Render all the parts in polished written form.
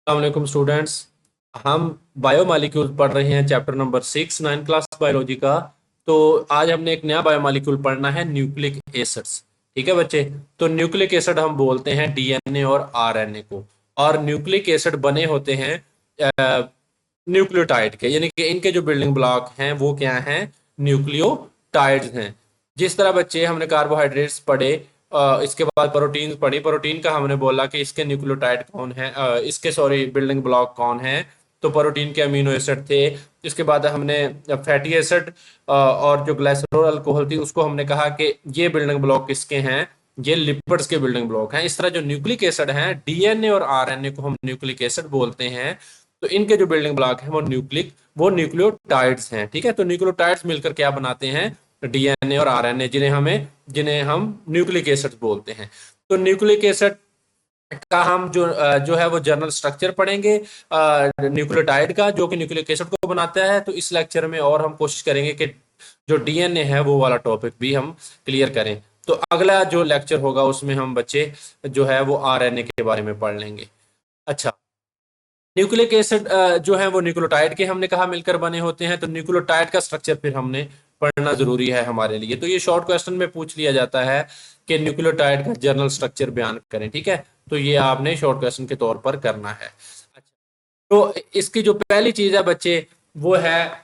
अस्सलाम स्टूडेंट्स। हम बायोमॉलिक्यूल पढ़ रहे हैं, चैप्टर नंबर 6 9 क्लास बायोलॉजी का। तो आज हमने एक नया बायोमॉलिक्यूल पढ़ना है, न्यूक्लिक एसिड्स। ठीक है बच्चे। तो न्यूक्लिक एसिड हम बोलते हैं डीएनए और आरएनए को। और न्यूक्लिक एसिड बने होते हैं न्यूक्लियोटाइड के, यानी कि इनके जो बिल्डिंग ब्लॉक हैं वो क्या हैं? न्यूक्लियोटाइड्स हैं। जिस तरह बच्चे हमने कार्बोहाइड्रेट्स पढ़े, इसके बाद प्रोटीन पढ़ी। प्रोटीन का हमने बोला कि इसके न्यूक्लियोटाइड कौन है, इसके सॉरी बिल्डिंग ब्लॉक कौन है। तो प्रोटीन के अमीनो एसिड थे। इसके बाद हमने फैटी एसिड और जो ग्लाइसरॉल अल्कोहल थी उसको हमने कहा कि ये बिल्डिंग ब्लॉक किसके हैं? ये लिपिड्स के बिल्डिंग ब्लॉक हैं। इस तरह जो न्यूक्लिक एसिड हैं, डीएनए और आरएनए को हम न्यूक्लिक एसिड बोलते हैं। तो इनके जो बिल्डिंग ब्लॉक हैं वो न्यूक्लियोटाइड्स हैं। ठीक है। तो न्यूक्लियोटाइड्स मिलकर क्या बनाते हैं? डीएनए और आरएनए, जिन्हें हम न्यूक्लिक एसिड बोलते हैं। तो न्यूक्लिक एसिड का हम जो है वो जनरल स्ट्रक्चर पढ़ेंगे न्यूक्लियोटाइड का, जो कि न्यूक्लिक एसिड को बनाता है। तो इस लेक्चर में और हम कोशिश करेंगे कि जो डीएनए है वो वाला टॉपिक भी हम क्लियर करें। तो अगला जो लेक्चर होगा उसमें हम बच्चे जो है वो आरएनए के बारे में पढ़ लेंगे। अच्छा। न्यूक्लिक एसिड जो है वो न्यूक्लियोटाइड के हमने कहा मिलकर बने होते हैं। तो न्यूक्लियोटाइड का स्ट्रक्चर फिर हमने पढ़ना जरूरी है हमारे लिए। तो ये शॉर्ट क्वेश्चन में पूछ लिया जाता है कि न्यूक्लियोटाइड का जनरल स्ट्रक्चर बयान करें। ठीक है। तो ये आपने शॉर्ट क्वेश्चन के तौर पर करना है। अच्छा। तो इसकी जो पहली चीज है बच्चे, वो है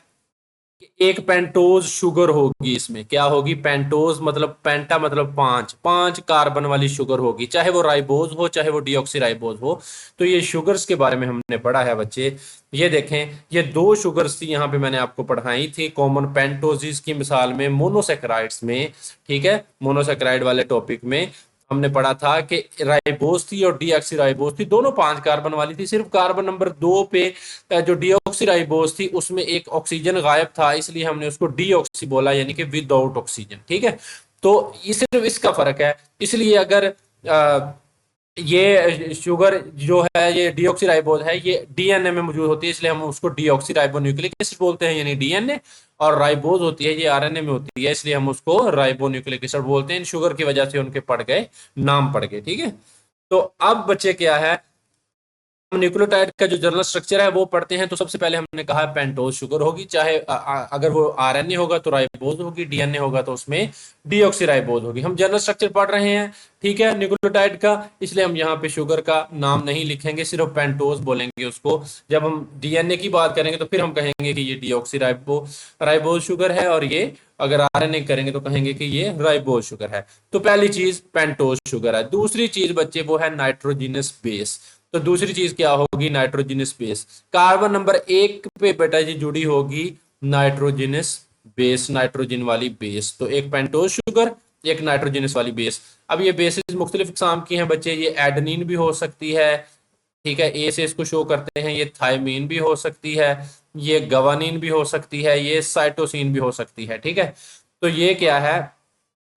एक पेंटोज शुगर होगी। इसमें क्या होगी? पेंटोज मतलब पेंटा मतलब पांच पांच कार्बन वाली शुगर होगी, चाहे वो राइबोज हो चाहे वो डीऑक्सी राइबोज हो। तो ये शुगर्स के बारे में हमने पढ़ा है बच्चे। ये देखें, ये दो शुगर्स थी यहाँ पे, मैंने आपको पढ़ाई थी कॉमन पेंटोजिस की मिसाल में, मोनोसेक्राइड्स में। ठीक है। मोनोसेक्राइड वाले टॉपिक में हमने पढ़ा था कि राइबोज थी और डीऑक्सी राइबोज थी, दोनों पांच कार्बन वाली थी। सिर्फ कार्बन नंबर 2 पे जो डीऑक्सी राइबोज थी उसमें एक ऑक्सीजन गायब था, इसलिए हमने उसको डीऑक्सी बोला, यानी कि विदाउट ऑक्सीजन। ठीक है। तो ये सिर्फ इसका फर्क है। इसलिए अगर ये शुगर जो है ये डीऑक्सीराइबोज है, ये डीएनए में मौजूद होती है, इसलिए हम उसको डीऑक्सीराइबो न्यूक्लिक एसिड बोलते हैं, यानी डीएनए। और राइबोज होती है, ये आरएनए में होती है, इसलिए हम उसको राइबो न्यूक्लिक एसिड बोलते हैं। इन शुगर की वजह से उनके पड़ गए, नाम पड़ गए। ठीक है। तो अब बच्चे क्या है, हम न्यूक्लियोटाइड का जो जनरल स्ट्रक्चर है वो पढ़ते हैं। तो सबसे पहले हमने कहा पेंटोज शुगर होगी, चाहे अगर वो आरएनए होगा तो राइबोज होगी, डीएनए होगा तो उसमें डीऑक्सीराइबोज होगी। हम जनरल स्ट्रक्चर पढ़ रहे हैं, ठीक है, न्यूक्लियोटाइड का, इसलिए हम यहाँ पे शुगर का नाम नहीं लिखेंगे, सिर्फ पेंटोज बोलेंगे उसको। जब हम डीएनए की बात करेंगे तो फिर हम कहेंगे कि ये डीऑक्सीराइबो राइबोज शुगर है, और ये अगर आरएनए करेंगे तो कहेंगे कि ये राइबोज शुगर है। तो पहली चीज पेंटोज शुगर है। दूसरी चीज बच्चे वो है नाइट्रोजिनस बेस। तो दूसरी चीज क्या होगी? Nitrogenous base. कार्बन नंबर 1 पे बेटा जी जुड़ी होगी नाइट्रोजिनस बेस, नाइट्रोजन वाली बेस। तो एक पेंटोज शुगर, एक नाइट्रोजिनस वाली बेस। अब ये बेसिस मुख्तलिफ इकसाम की हैं बच्चे। ये एडेनिन भी हो सकती है, ठीक है, ए से इसको शो करते हैं। ये थायमीन भी हो सकती है, ये गवानीन भी हो सकती है, ये साइटोसिन भी हो सकती है। ठीक है। तो ये क्या है?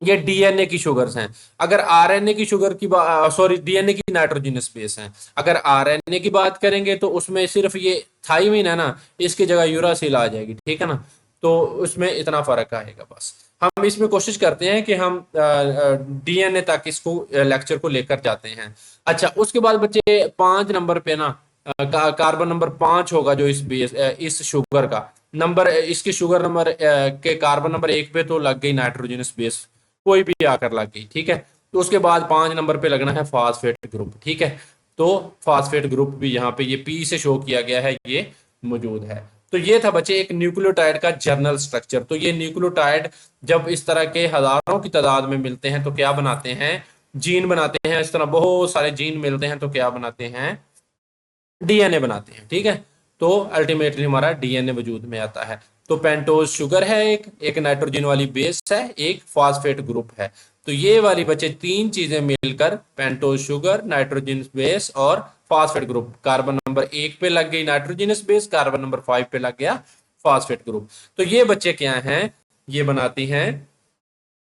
ये डीएनए की शुगर्स हैं। अगर आरएनए की शुगर की सॉरी डीएनए की नाइट्रोजिनस बेस हैं। अगर आरएनए की बात करेंगे तो उसमें सिर्फ ये थाइमिन है ना, इसकी जगह यूरासिल आ जाएगी। ठीक है ना। तो उसमें इतना फर्क आएगा बस। हम इसमें कोशिश करते हैं कि हम डीएनए तक इसको लेक्चर को लेकर जाते हैं। अच्छा, उसके बाद बच्चे 5 नंबर पे ना कार्बन नंबर 5 होगा जो इस बेस इस शुगर का नंबर, इसकी शुगर नंबर के कार्बन नंबर 1 पे तो लग गई नाइट्रोजनस बेस, कोई भी आकर लग गई। ठीक है। तो उसके बाद 5 नंबर पे लगना है फास्फेट ग्रुप। ठीक है। तो फास्फेट ग्रुप भी यहाँ पे ये पी से शो किया गया है, ये मौजूद है। तो ये था बच्चे एक न्यूक्लियोटाइड का जर्नल स्ट्रक्चर। तो ये न्यूक्लियोटाइड जब इस तरह के हजारों की तादाद में मिलते हैं तो क्या बनाते हैं? जीन बनाते हैं। इस तरह बहुत सारे जीन मिलते हैं तो क्या बनाते हैं? डीएनए बनाते हैं। ठीक है। तो अल्टीमेटली हमारा डीएनए वजूद में आता है। तो पेंटोज शुगर है, एक नाइट्रोजन वाली बेस है, एक फास्फेट ग्रुप है। तो ये वाली बच्चे तीन चीजें मिलकर पेंटोज शुगर, नाइट्रोजन बेस और फास्फेट ग्रुप। कार्बन नंबर 1 पे लग गई नाइट्रोजनस बेस, कार्बन नंबर 5 पे लग गया फास्फेट ग्रुप। तो ये बच्चे क्या हैं? ये बनाती हैं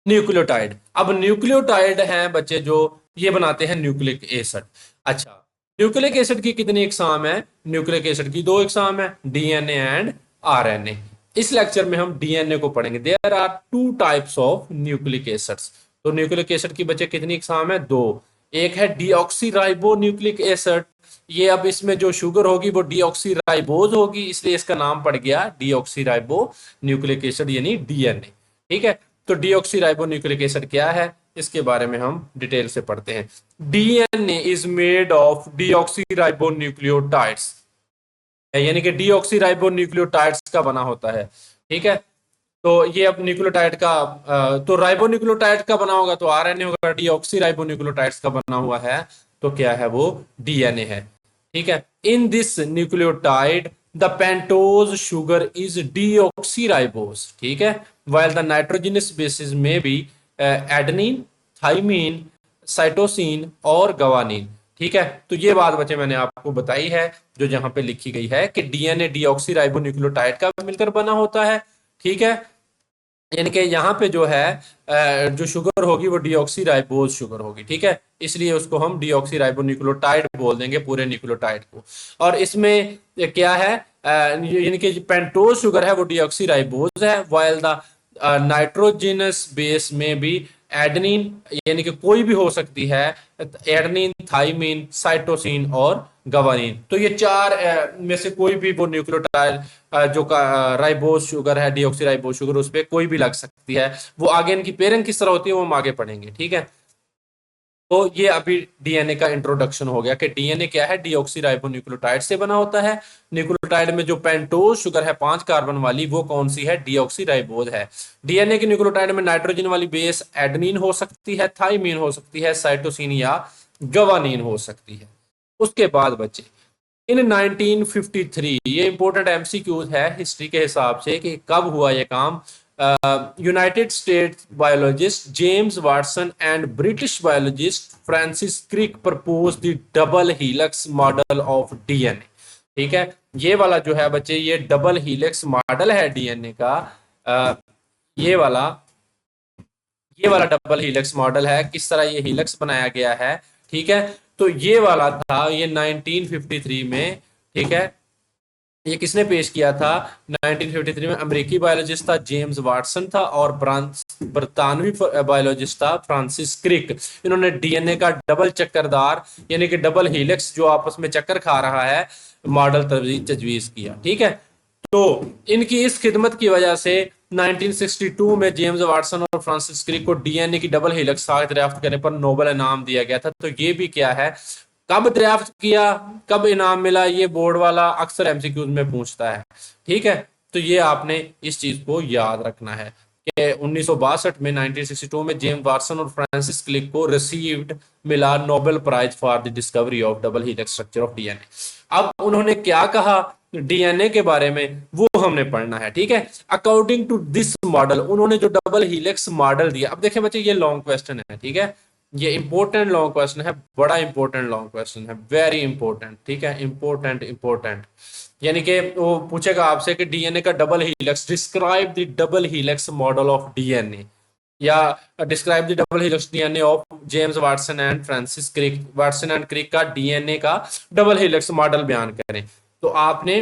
न्यूक्लियोटाइड। अब न्यूक्लियोटाइड हैं बच्चे जो ये बनाते हैं न्यूक्लिक एसिड। अच्छा, न्यूक्लिक एसिड की कितनी इकसाम है? न्यूक्लिक एसिड की दो इकसाम है, डीएनए एंड आरएनए। इस लेक्चर में हम डीएनए को पढ़ेंगे। There are two types of nucleic acids. तो न्यूक्लिक एसिड की बच्चे कितनी इकसाम है? दो। एक है डीऑक्सी राइबो न्यूक्लिक एसिड ये अब इसमें जो शुगर होगी वो डीऑक्सीराइबोज होगी, इसलिए इसका नाम पड़ गया डीऑक्सीराइबो न्यूक्लिक एसिड यानी डीएनए। ठीक है, तो डीऑक्सीराइबो न्यूक्लिक एसिड क्या है, इसके बारे में हम डिटेल से पढ़ते हैं। DNA is made of deoxyribo nucleotides, यानी कि डीऑक्सीराइबो न्यूक्लियोटाइड्स का बना होता है। ठीक है, तो ये अब न्यूक्लियोटाइड का तो राइबो न्यूक्लियोटाइड का बना होगा तो आरएनए होगा, डीऑक्सी राइबो न्यूक्लियोटाइड्स का बना हुआ है तो क्या है, वो डीएनए है। ठीक है, in this nucleotide the pentose sugar is deoxyribose. ठीक है, while the nitrogenous bases may be adenine, thymine, cytosine और गवानीन। ठीक है, तो ये बात बच्चे मैंने आपको बताई है जो जहां पे लिखी गई है कि डीएनए डीऑक्सीराइबो न्यूक्लियोटाइड का मिलकर बना होता है। ठीक है, यानी कि यहाँ पे जो है जो शुगर होगी वो डीऑक्सीराइबोज शुगर होगी। ठीक है, इसलिए उसको हम डीऑक्सीराइबो न्यूक्लियोटाइड बोल देंगे पूरे न्यूक्लियोटाइड को। और इसमें क्या है, यानी कि पेंटोज शुगर है वो डीऑक्सीराइबोज है, वाइल द नाइट्रोजिनस बेस में भी एडेनिन, यानी कि कोई भी हो सकती है, एडेनिन, थाइमीन, साइटोसिन और गवानीन। तो ये चार में से कोई भी वो न्यूक्लियोटाइड जो का राइबोज शुगर है, डीऑक्सीराइबोज शुगर, उस पर कोई भी लग सकती है। वो आगे इनकी पेयरिंग किस तरह होती है वो हम आगे पढ़ेंगे। ठीक है, तो ये अभी डीएनए का इंट्रोडक्शन हो गया कि डीएनए क्या है, डीऑक्सीराइबो न्यूक्लियोटाइड से बना होता है। न्यूक्लियोटाइड में जो पेंटोज शुगर है 5 कार्बन वाली, वो कौन सी है, डीऑक्सीराइबोज है। डीएनए के न्यूक्लियोटाइड में नाइट्रोजन वाली बेस एडेनिन हो सकती है, थाइमीन हो सकती है, साइटोसिन या गवानीन हो सकती है। उसके बाद बच्चे इन 1953, ये इंपॉर्टेंट एमसीक्यूज है हिस्ट्री के हिसाब से कि कब हुआ ये काम। United States biologist James Watson and British biologist Francis Crick propose the double helix model of DNA. ठीक है, ये वाला जो है बच्चे, ये डबल हीलिक्स मॉडल है डीएनए का। ये वाला डबल हीलिक्स मॉडल है, किस तरह ये हीलिक्स बनाया गया है। ठीक है, तो ये वाला था ये 1953 में। ठीक है, ये किसने पेश किया था, 1953 में अमेरिकी बायोलॉजिस्ट था जेम्स वाटसन था और बरतानवी बायोलॉजिस्ट था फ्रांसिस क्रिक। इन्होंने डीएनए का डबल चक्करदार यानी कि डबल हीलिक्स जो आपस में चक्कर खा रहा है मॉडल तजवीज किया। ठीक है, तो इनकी इस खिदमत की वजह से 1962 में जेम्स वाटसन और फ्रांसिस क्रिक को डीएनए की डबल हीलिक्स दरियाफ्त करने पर नोबेल इनाम दिया गया था। तो ये भी क्या है, कब दरियाफ्त किया, कब इनाम मिला, ये बोर्ड वाला अक्सर एमसीक्यूज में पूछता है। ठीक है, तो ये आपने इस चीज को याद रखना है कि 1962 में 1962 में जेम्स वाटसन और फ्रांसिस क्रिक को रिसीव्ड मिला Nobel prize for the discovery of double helix structure of DNA. अब उन्होंने क्या कहा डीएनए के बारे में वो हमने पढ़ना है। ठीक है, अकॉर्डिंग टू दिस मॉडल, उन्होंने जो डबल हेलिक्स मॉडल दिया। अब देखिए बच्चे, ये लॉन्ग क्वेश्चन है। ठीक है, ये इंपॉर्टेंट लॉन्ग क्वेश्चन है, बड़ा इंपॉर्टेंट लॉन्ग क्वेश्चन है, वेरी इंपॉर्टेंट। ठीक है, इंपॉर्टेंट यानी कि वो पूछेगा आपसे कि डीएनए का double helix, describe the double helix model of DNA, या describe the double helix DNA of James Watson and Francis Crick. Watson and Crick का डीएनए का डबल हीलिक्स मॉडल बयान करें। तो आपने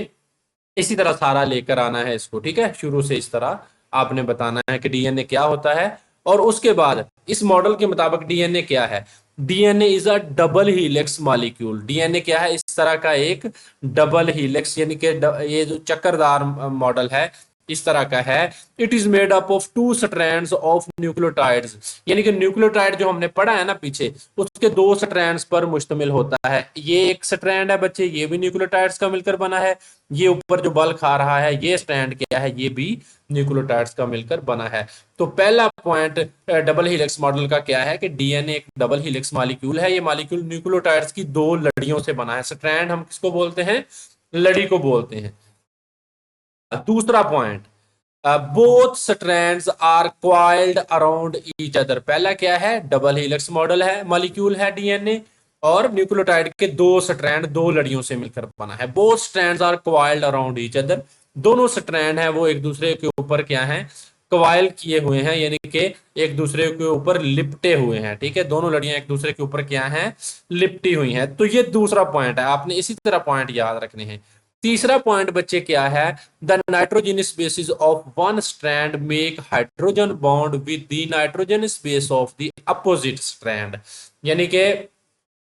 इसी तरह सारा लेकर आना है इसको। ठीक है, शुरू से इस तरह आपने बताना है कि डीएनए क्या होता है, और उसके बाद इस मॉडल के मुताबिक डीएनए क्या है। DNA is a double helix molecule. DNA क्या है, इस तरह का एक डबल हीलिक्स यानी कि ये जो चक्करदार मॉडल है इस तरह का है। It is made up of 2 strands of nucleotides, यानी कि न्यूक्लियोटाइड जो हमने पढ़ा है ना पीछे, उसके 2 स्ट्रैंड्स पर मुश्तमिल होता है। ये एक स्ट्रैंड है बच्चे, ये भी न्यूक्लियोटाइड्स का मिलकर बना है। ये ऊपर जो बल खा रहा है ये स्ट्रैंड क्या है, ये भी न्यूक्लियोटाइड्स का मिलकर बना है। तो पहला पॉइंट डबल हेलिक्स मॉडल का क्या है कि डीएनए एक डबल हेलिक्स मॉलिक्यूल है। ये मॉलिक्यूल न्यूक्लियोटाइड्स की 2 लड़ियों से बना है। स्ट्रैंड हम किसको बोलते हैं, लड़ी को बोलते हैं। दूसरा point, both strands are coiled around each other. पहला क्या है, डबल हेलिक्स मॉडल है, मॉलिक्यूल है डीएनए, और न्यूक्लियोटाइड के 2 स्ट्रैंड 2 लड़ियों से मिलकर बना है। Both strands are coiled around each other. दोनों स्ट्रैंड है वो एक दूसरे के ऊपर क्या है, क्वाइल किए हुए हैं, यानी कि एक दूसरे के ऊपर लिपटे हुए हैं। ठीक है, दोनों लड़ियां एक दूसरे के ऊपर क्या हैं, लिपटी हुई हैं। तो ये दूसरा पॉइंट है, आपने इसी तरह पॉइंट याद रखने हैं। तीसरा पॉइंट बच्चे क्या है, the nitrogenous bases of one strand make hydrogen bond with the nitrogenous base of the opposite strand. यानी कि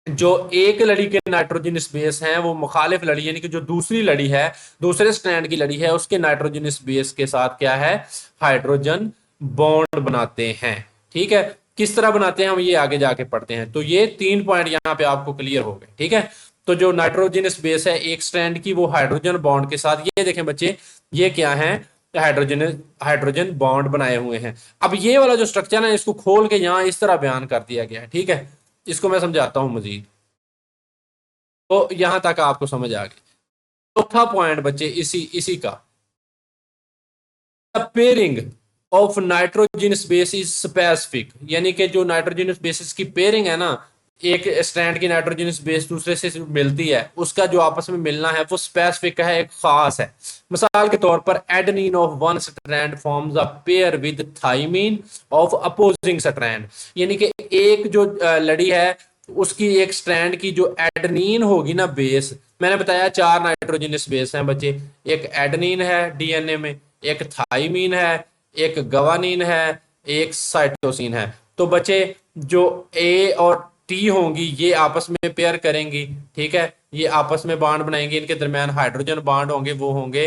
जो एक लड़ी के नाइट्रोजनस बेस हैं वो मुखालिफ लड़ी यानी कि जो दूसरी लड़ी है, दूसरे स्ट्रैंड की लड़ी है, उसके नाइट्रोजनस बेस के साथ क्या है, हाइड्रोजन बॉन्ड बनाते हैं। ठीक है, किस तरह बनाते हैं हम ये आगे जाके पढ़ते हैं। तो ये 3 पॉइंट यहाँ पे आपको क्लियर हो गए। ठीक है, तो जो नाइट्रोजनस बेस है एक स्ट्रैंड की, वो हाइड्रोजन बॉन्ड के साथ, ये देखें बच्चे, ये क्या है, हाइड्रोजन हाइड्रोजन बॉन्ड बनाए हुए हैं। अब ये वाला जो स्ट्रक्चर है इसको खोल के यहाँ इस तरह बयान कर दिया गया है। ठीक है, इसको मैं समझाता हूं मजीद। तो यहां तक आपको समझ आ गई। चौथा पॉइंट बच्चे इसी इसी का, pairing of nitrogen base is specific, यानी कि जो नाइट्रोजन बेसिस की पेयरिंग है ना, एक स्ट्रैंड की नाइट्रोजन बेस दूसरे से मिलती है, उसका जो आपस में मिलना है वो स्पेसिफिक है, एक खास है। मिसाल के तौर पर adenine of one strand forms a pair with thymine of opposing strand, यानी कि एक जो लड़ी है उसकी एक स्ट्रैंड की जो एडेनिन होगी ना बेस, मैंने बताया 4 नाइट्रोजनस बेस हैं बच्चे, एक एडेनिन है डीएनए में, एक थाइमीन है, एक गवानीन है, एक साइटोसिन है। तो बच्चे जो ए और टी होंगी ये आपस में पेयर करेंगी। ठीक है, ये आपस में बाड बनाएंगे, इनके दरमियान हाइड्रोजन बाड होंगे, वो होंगे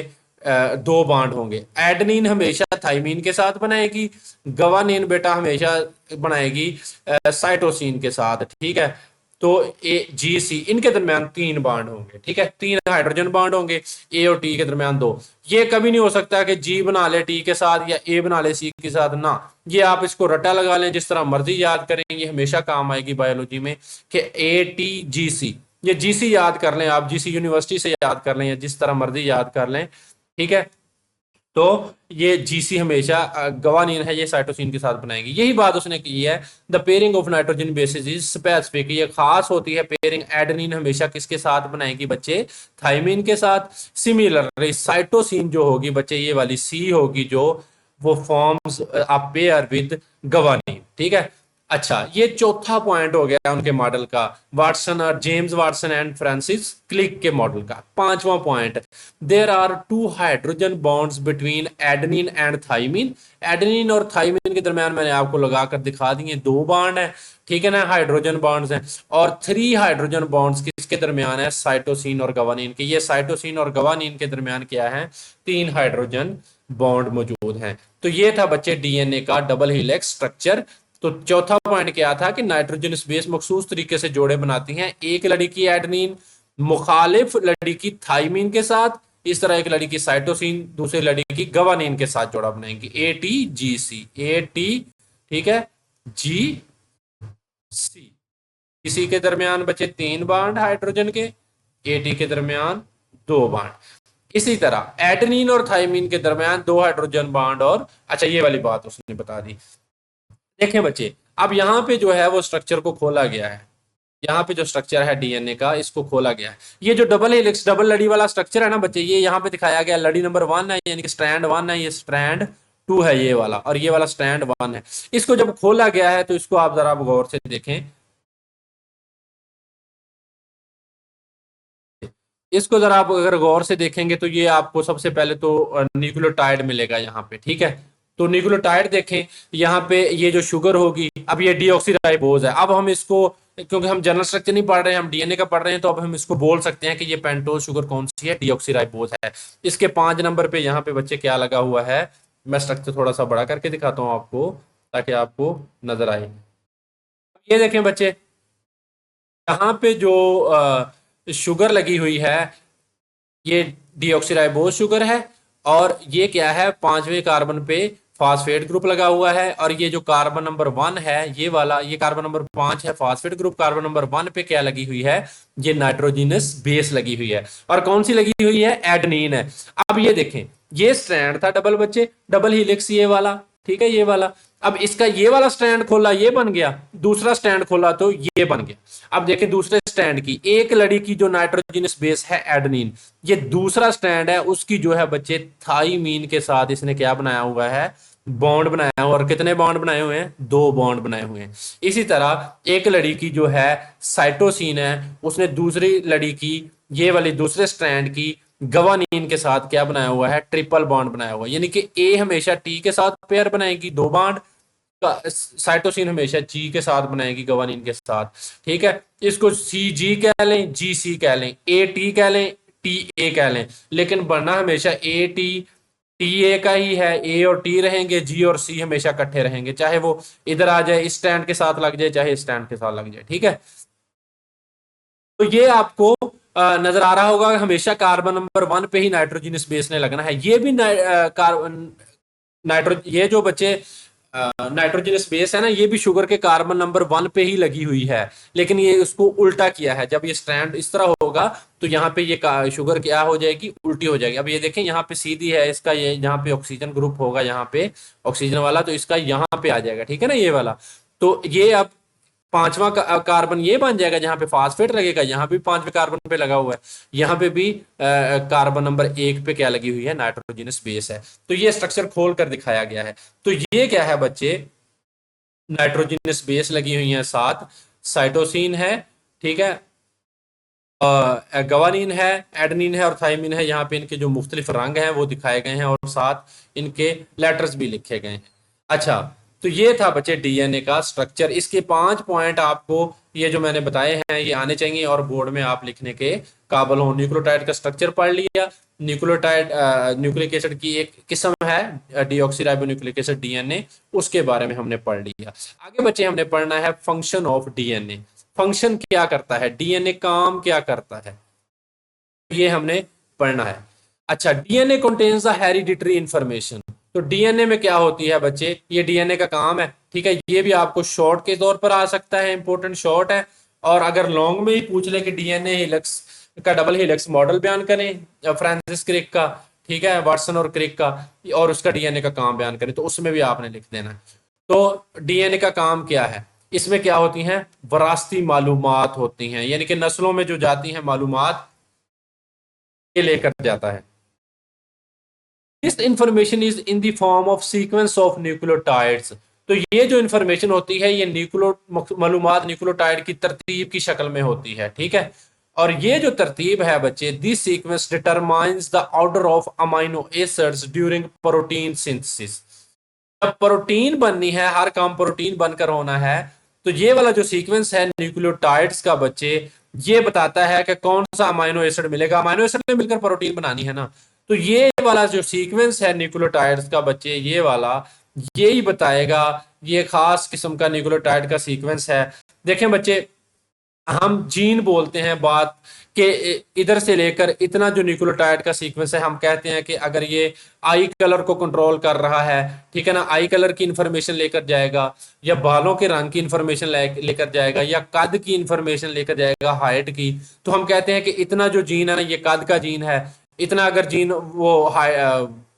2 बाड होंगे। एडनिन हमेशा थाइमीन के साथ बनाएगी, गवानीन बेटा हमेशा बनाएगी साइटोसिन के साथ। ठीक है, तो ए जी सी इनके दरमियान 3 बाड होंगे। ठीक है, 3 हाइड्रोजन बाड होंगे, ए और टी के दरमियान 2। ये कभी नहीं हो सकता कि जी बना ले टी के साथ या ए बना ले सी के साथ ना, ये आप इसको रटा लगा लें, जिस तरह मर्जी याद करें, ये हमेशा काम आएगी बायोलॉजी में कि ए टी जी सी, ये जी सी याद कर लें आप, जीसी यूनिवर्सिटी से याद कर लें या जिस तरह मर्जी याद कर लें। ठीक है, तो ये जीसी हमेशा गवानीन है, ये साइटोसिन के साथ बनाएगी। यही बात उसने की है, the pairing of nitrogen bases is specific, ये खास होती है पेयरिंग। एडेनिन हमेशा किसके साथ बनाएगी बच्चे, थाइमीन के साथ। सिमिलरली साइटोसिन जो होगी बच्चे, ये वाली सी होगी जो, वो forms a pair with guanine. ठीक है, अच्छा ये चौथा पॉइंट हो गया उनके मॉडल का, वाटसन और James Watson and Francis Crick के मॉडल का। पांचवा point, there are 2 hydrogen bonds between adenine and thymine, adenine और थाइमीन के दरमियान मैंने आपको लगाकर दिखा दिए 2 बाड है। ठीक है ना, हाइड्रोजन बॉन्ड्स हैं। और 3 हाइड्रोजन बॉन्ड्स किसके दरमियान है, साइटोसिन और गवानीन के। ये साइटोसिन और गवानीन के दरमियान क्या है, 3 हाइड्रोजन बॉन्ड मौजूद हैं। तो ये था बच्चे डीएनए का डबल हेलिक्स स्ट्रक्चर। तो चौथा पॉइंट क्या था कि नाइट्रोजन बेस मखसूस तरीके से जोड़े बनाती हैं, एक लड़ी की एडेनिन मुखालिफ लड़ी की थाइमीन के साथ, इस तरह एक लड़ी की साइटोसिन दूसरी लड़ी की गवानीन के साथ जोड़ा बनाएंगी, A T G C, A T, ठीक है, जी सी। इसी के दरमियान बचे 3 बाड हाइड्रोजन के, ए टी के दरमियान 2 बाड। इसी तरह एडेनिन और थाइमीन के दरमियान 2 हाइड्रोजन बाड। और अच्छा ये वाली बात उसने बता दी। देखें बच्चे, अब यहाँ पे जो है वो स्ट्रक्चर को खोला गया है, यहाँ पे जो स्ट्रक्चर है डीएनए का इसको खोला गया है। ये जो डबल हेलिक्स डबल लड़ी वाला स्ट्रक्चर है ना बच्चे, ये यहाँ पे दिखाया गया, लड़ी नंबर 1 है यानी कि स्ट्रैंड 1 है, ये स्ट्रैंड 2 है ये वाला, और ये वाला स्ट्रैंड 1 है। इसको जब खोला गया है तो इसको आप जरा गौर से देखें, इसको जरा आप अगर गौर से देखेंगे तो ये आपको सबसे पहले तो न्यूक्लियोटाइड मिलेगा यहाँ पे। ठीक है, तो न्यूक्लियोटाइड देखें, यहाँ पे ये जो शुगर होगी, अब ये डीऑक्सीराइबोज है। अब हम इसको, क्योंकि हम जनरल स्ट्रक्चर नहीं पढ़ रहे हैं, हम डीएनए का पढ़ रहे हैं, तो अब हम इसको बोल सकते हैं कि ये पेंटोज शुगर कौन सी है, डीऑक्सीराइबोज है। इसके 5 नंबर पे यहाँ पे बच्चे क्या लगा हुआ है, मैं स्ट्रक्चर थोड़ा सा बड़ा करके दिखाता हूँ आपको ताकि आपको नजर आए। ये देखें बच्चे, यहाँ पे जो शुगर लगी हुई है, ये डीऑक्सीराइबोज शुगर है, और ये क्या है, 5वें कार्बन पे फास्फेट ग्रुप लगा हुआ है। और ये जो कार्बन नंबर 1 है ये वाला, ये कार्बन नंबर 5 है फास्फेट ग्रुप, कार्बन नंबर 1 पे क्या लगी हुई है, ये नाइट्रोजिनस बेस लगी हुई है। और कौन सी लगी हुई है, एडेनिन है। अब ये देखें, ये स्ट्रैंड था डबल बच्चे, डबल हेलिक्स ये वाला, ठीक है, ये वाला। अब इसका ये वाला स्टैंड खोला ये बन गया, दूसरा स्टैंड खोला तो ये बन गया। अब देखें दूसरे स्टैंड की, एक लड़ी की जो नाइट्रोजनस बेस है एडेनिन, ये दूसरा स्टैंड है उसकी जो है बच्चे थाइमीन के साथ इसने क्या बनाया हुआ है, बॉन्ड बनाया हुआ। और कितने बॉन्ड बनाए हुए हैं, 2 बॉन्ड बनाए हुए हैं। इसी तरह एक लड़ी की जो है साइटोसिन है, उसने दूसरी लड़ी की, ये वाली दूसरे स्ट्रैंड की गवानीन के साथ क्या बनाया हुआ है, ट्रिपल बॉन्ड बनाया हुआ है। यानी कि ए हमेशा टी के साथ पेयर बनाएगी 2 बॉन्ड, साइटोसिन हमेशा जी के साथ बनाएगी, गवानीन के साथ। ठीक है, इसको सी जी कह लें, जी सी कह लें, ए टी कह लें, टी ए कह लें, लेकिन बनना हमेशा ए टी टी ए का ही है। ए और टी रहेंगे, जी और सी हमेशा इकट्ठे रहेंगे, चाहे वो इधर आ जाए, इस स्टैंड के साथ लग जाए, चाहे इस स्टैंड के साथ लग जाए। ठीक है, तो ये आपको नजर आ रहा होगा, हमेशा कार्बन नंबर 1 पे ही नाइट्रोजनस बेस ने लगना है। ये भी ये जो बच्चे नाइट्रोजनस बेस है ना, ये भी शुगर के कार्बन नंबर 1 पे ही लगी हुई है, लेकिन ये उसको उल्टा किया है। जब ये स्ट्रैंड इस तरह होगा तो यहाँ पे ये शुगर क्या हो जाएगी, उल्टी हो जाएगी। अब ये देखें, यहाँ पे सीधी है इसका, ये यहाँ पे ऑक्सीजन ग्रुप होगा, यहाँ पे ऑक्सीजन वाला, तो इसका यहाँ पे आ जाएगा। ठीक है ना, ये वाला। तो ये अब पांचवा कार्बन ये बन जाएगा, जहां पे फास्फेट लगेगा, यहाँ भी पांचवें कार्बन पे लगा हुआ है, यहाँ पे भी कार्बन नंबर 1 पे क्या लगी हुई है, नाइट्रोजनस बेस है। तो ये स्ट्रक्चर खोल कर दिखाया गया है। तो ये क्या है बच्चे, नाइट्रोजनस बेस लगी हुई है, साथ साइटोसिन है, ठीक है, गवानीन है, एडनिन है और थाइमिन है। यहाँ पे इनके जो मुख्तलिफ रंग हैं वो दिखाए गए हैं, और साथ इनके लेटर्स भी लिखे गए हैं। अच्छा, तो ये था बच्चे डीएनए का स्ट्रक्चर। इसके 5 पॉइंट आपको ये जो मैंने बताए हैं ये आने चाहिए, और बोर्ड में आप लिखने के काबिल हो। न्यूक्लियोटाइड का स्ट्रक्चर पढ़ लिया। न्यूक्लियोटाइड न्यूक्लिक एसिड की एक किस्म है डीऑक्सीराइबोन्यूक्लिक एसिड, डीएनए, उसके बारे में हमने पढ़ लिया। आगे बच्चे हमने पढ़ना है फंक्शन ऑफ डीएनए। फंक्शन क्या करता है, डीएनए काम क्या करता है, ये हमने पढ़ना है। अच्छा, DNA contains the hereditary information. तो डीएनए में क्या होती है बच्चे, ये डीएनए का काम है। ठीक है, ये भी आपको शॉर्ट के तौर पर आ सकता है, इंपॉर्टेंट शॉर्ट है। और अगर लॉन्ग में ही पूछ ले कि डीएनए हेलिक्स का डबल हेलिक्स मॉडल बयान करें फ्रांसिस क्रिक का, ठीक है, वाटसन और क्रिक का, और उसका डीएनए का काम बयान करें, तो उसमें भी आपने लिख देना है। तो डीएनए का काम क्या है, इसमें क्या होती हैं, वरासती मालूमात होती हैं, यानी कि नस्लों में जो जाती हैं मालूमात, ये लेकर जाता है। This information is in the form of sequence of nucleotides. तो ये जो इंफॉर्मेशन होती है, ये मालूमात न्यूक्लियोटाइड की तरतीब की शक्ल में होती है। ठीक है, और ये जो तरतीब है बच्चे, this sequence determines the order of amino acids during protein synthesis. जब प्रोटीन बननी है, हर काम प्रोटीन बनकर होना है, तो ये वाला जो सीक्वेंस है न्यूक्लियोटाइड्स का बच्चे, ये बताता है कि कौन सा अमाइनो एसिड मिलेगा। अमाइनो एसिड में मिलकर प्रोटीन बनानी है ना, तो ये वाला जो सीक्वेंस है न्यूक्लियोटाइड्स का बच्चे, ये वाला ये ही बताएगा। ये खास किस्म का न्यूक्लियोटाइड का सीक्वेंस है। देखें बच्चे, हम जीन बोलते हैं बात के, इधर से लेकर इतना जो न्यूक्लियोटाइड का सीक्वेंस है, हम कहते हैं कि अगर ये आई कलर को कंट्रोल कर रहा है, ठीक है ना, आई कलर की इंफॉर्मेशन लेकर जाएगा, या बालों के रंग की इंफॉर्मेशन लेकर जाएगा, या कद की इंफॉर्मेशन लेकर जाएगा, हाइट की, तो हम कहते हैं कि इतना जो जीन है ना, ये कद का जीन है। इतना अगर जीन वो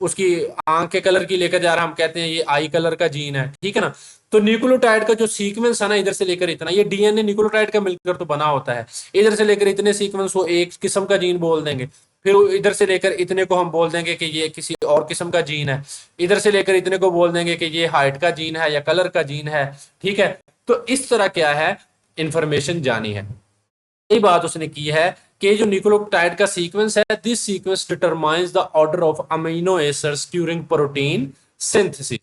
उसकी आंख के कलर की लेकर जा रहा है, हम कहते हैं ये आई कलर का जीन है। ठीक है ना, तो न्यूक्लियोटाइड का जो सीक्वेंस है ना, इधर से लेकर इतना, ये डीएनए न्यूक्लियोटाइड का मिलकर तो बना होता है। इधर से लेकर इतने सीक्वेंस वो एक किस्म का जीन बोल देंगे, फिर इधर से लेकर इतने को हम बोल देंगे कि ये किसी और किस्म का जीन है, इधर से लेकर इतने को बोल देंगे कि ये हाइट का जीन है या कलर का जीन है। ठीक है, तो इस तरह क्या है, इंफॉर्मेशन जानी है। यही बात उसने की है कि जो न्यूक्लियोटाइड का सीक्वेंस है, this sequence determines the order of amino acids during protein synthesis.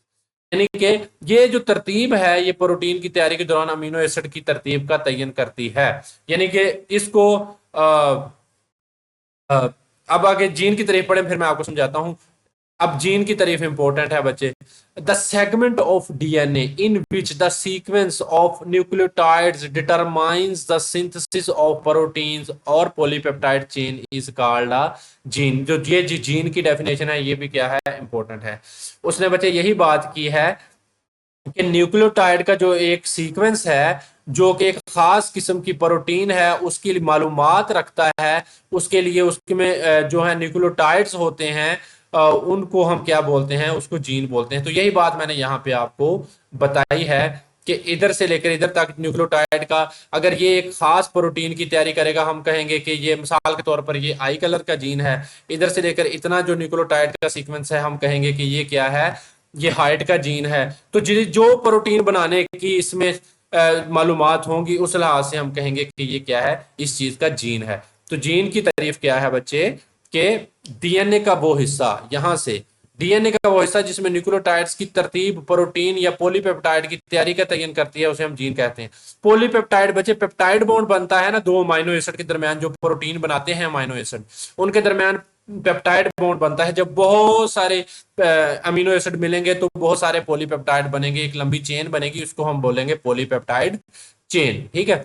यानी कि ये जो तरतीब है, ये प्रोटीन की तैयारी के दौरान अमीनो एसिड की तरतीब का तयन करती है। यानी कि इसको अब आगे जीन की तरफ पढ़े, फिर मैं आपको समझाता हूं। अब जीन की तारीफ इंपॉर्टेंट है बच्चे। The segment of DNA in which the sequence of nucleotides determines the synthesis of proteins और polypeptide chain is called a gene. जो ये जीन की डेफिनेशन है, ये भी क्या है, इंपॉर्टेंट है। उसने बच्चे यही बात की है कि न्यूक्लियोटाइड का जो एक सीक्वेंस है, जो कि एक खास किस्म की प्रोटीन है, उसकी मालूमात रखता है, उसके लिए उसमें जो है न्यूक्लियोटाइड्स होते हैं, उनको हम क्या बोलते हैं, उसको जीन बोलते हैं। तो यही बात मैंने यहाँ पे आपको बताई है कि इधर से लेकर इधर तक न्यूक्लियोटाइड का, अगर ये एक खास प्रोटीन की तैयारी करेगा, हम कहेंगे कि ये मिसाल के तौर पर ये आई कलर का जीन है। इधर से लेकर इतना जो न्यूक्लियोटाइड का सीक्वेंस है, हम कहेंगे कि ये क्या है, ये हाइट का जीन है। तो जो प्रोटीन बनाने की इसमें मालूमात होंगी, उस लिहाज से हम कहेंगे कि ये क्या है, इस चीज का जीन है। तो जीन की तारीफ क्या है बच्चे, कि डीएनए का वो हिस्सा, यहां से डीएनए का वो हिस्सा जिसमें न्यूक्लियोटाइड्स की तरतीब प्रोटीन या पॉलीपेप्टाइड की तैयारी का तयन करती है, उसे हम जीन कहते हैं। पॉलीपेप्टाइड बचे, पेप्टाइड बॉन्ड बनता है ना दो अमाइनो एसिड के दरमियान, जो प्रोटीन बनाते हैं अमाइनो एसिड, उनके दरमियान पेप्टाइड बॉन्ड बनता है। जब बहुत सारे अमीनो एसिड मिलेंगे तो बहुत सारे पॉलीपेप्टाइड बनेंगे, एक लंबी चेन बनेगी, उसको हम बोलेंगे पॉलीपेप्टाइड चेन। ठीक है,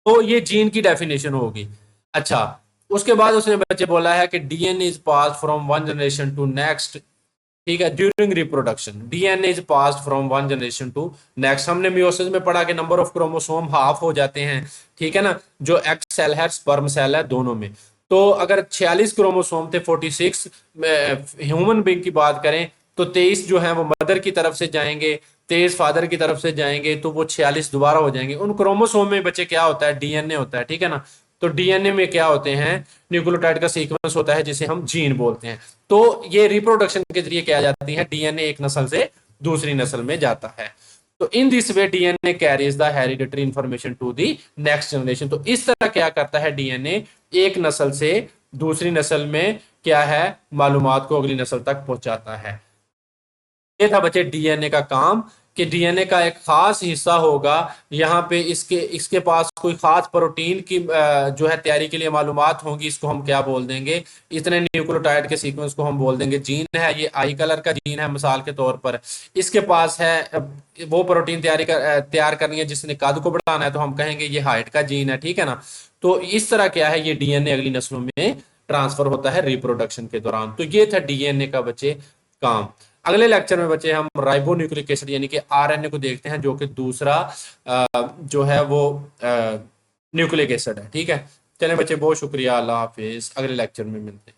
तो ये जीन की डेफिनेशन होगी। अच्छा, उसके बाद उसने बच्चे बोला है कि DNA is pass from one generation to next. ठीक है, during reproduction DNA is passed from one generation to next. हमने मियोसिस में पढ़ा कि नंबर ऑफ क्रोमोसोम हाफ हो जाते हैं, ठीक है ना, जो एक्स सेल है स्पर्म सेल है दोनों में। तो अगर 46 क्रोमोसोम थे, 46 ह्यूमन बींग की बात करें तो 23 जो है वो मदर की तरफ से जाएंगे, 23 फादर की तरफ से जाएंगे, तो वो 46 दोबारा हो जाएंगे। उन क्रोमोसोम में बच्चे क्या होता है, डीएनए होता है, ठीक है ना। तो डीएनए में क्या होते हैं, न्यूक्लियोटाइड का सीक्वेंस होता है जिसे हम जीन बोलते हैं। तो ये रिप्रोडक्शन के जरिए क्या जाती है, डीएनए एक नस्ल से दूसरी नस्ल में जाता है। तो in this way DNA carries the hereditary information to the next generation. तो इस तरह क्या करता है डीएनए, एक नस्ल से दूसरी नस्ल में क्या है, मालूमात को अगली नस्ल तक पहुंचाता है। ये था बच्चे डीएनए का काम, कि डीएनए का एक खास हिस्सा होगा, यहाँ पे इसके इसके पास कोई खास प्रोटीन की जो है तैयारी के लिए मालूमात होंगी, इसको हम क्या बोल देंगे, इतने न्यूक्लियोटाइड के सीक्वेंस को हम बोल देंगे जीन है। ये आई कलर का जीन है मिसाल के तौर पर, इसके पास है वो प्रोटीन तैयार करनी है जिसने कद को बढ़ाना है, तो हम कहेंगे ये हाइट का जीन है, ठीक है ना। तो इस तरह क्या है, ये डीएनए अगली नस्लों में ट्रांसफर होता है रिप्रोडक्शन के दौरान। तो ये था डीएनए का बच्चे काम। अगले लेक्चर में बच्चे हम राइबो न्यूक्लिक एसिड यानी कि आरएनए को देखते हैं, जो कि दूसरा जो है वो न्यूक्लिक एसिड है। ठीक है, चलें बच्चे, बहुत शुक्रिया, अल्लाह हाफिज, अगले लेक्चर में मिलते हैं।